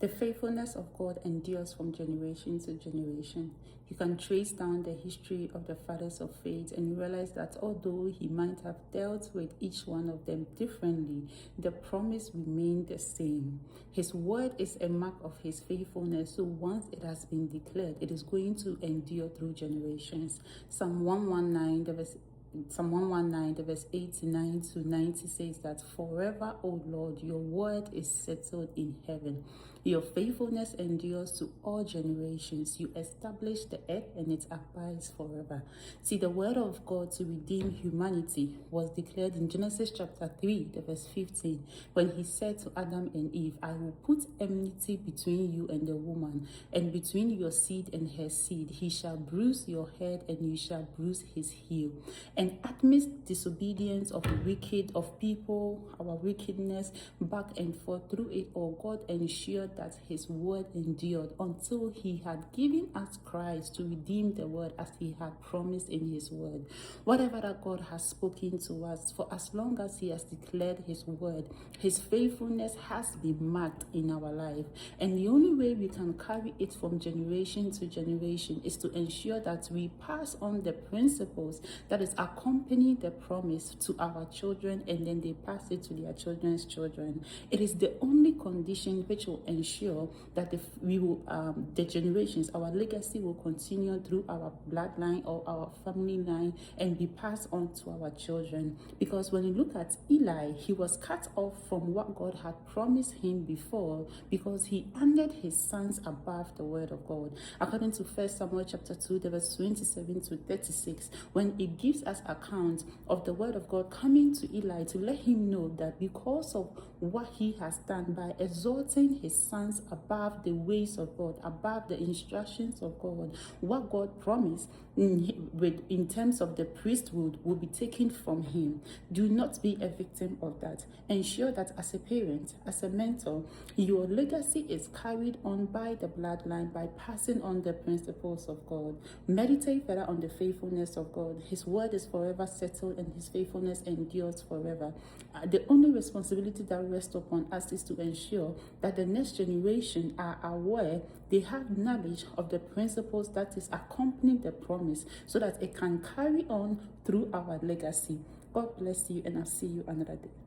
The faithfulness of God endures from generation to generation. You can trace down the history of the fathers of faith and you realize that although he might have dealt with each one of them differently, the promise remained the same. His word is a mark of his faithfulness, so once it has been declared, it is going to endure through generations. Psalm 119, the verse 89 to 90 says that forever, O Lord, your word is settled in heaven. Your faithfulness endures to all generations. You establish the earth and it abides forever. See, the word of God to redeem humanity was declared in Genesis chapter 3, the verse 15, when he said to Adam and Eve, I will put enmity between you and the woman, and between your seed and her seed. He shall bruise your head and you shall bruise his heel. And amidst disobedience of people, our wickedness, back and forth through it all, God ensured that his word endured until he had given us Christ to redeem the world as he had promised in his word. Whatever that God has spoken to us, for as long as he has declared his word, his faithfulness has been marked in our life. And the only way we can carry it from generation to generation is to ensure that we pass on the principles that is accompany the promise to our children, and then they pass it to their children's children. It is the only condition which will ensure that the generations, our legacy will continue through our bloodline or our family line and be passed on to our children. Because when you look at Eli, he was cut off from what God had promised him before because he honored his sons above the word of God. According to 1 Samuel chapter 2, the verse 27 to 36, when it gives us account of the word of God coming to Eli to let him know that because of what he has done by exalting his sons above the ways of God, above the instructions of God, what God promised in terms of the priesthood will be taken from him. Do not be a victim of that. Ensure that as a parent, as a mentor, your legacy is carried on by the bloodline by passing on the principles of God. Meditate further on the faithfulness of God. His word is forever settled and his faithfulness endures forever. The only responsibility that rests upon us is to ensure that the next generation are aware, they have knowledge of the principles that is accompanying the promise so that it can carry on through our legacy. God bless you, and I'll see you another day.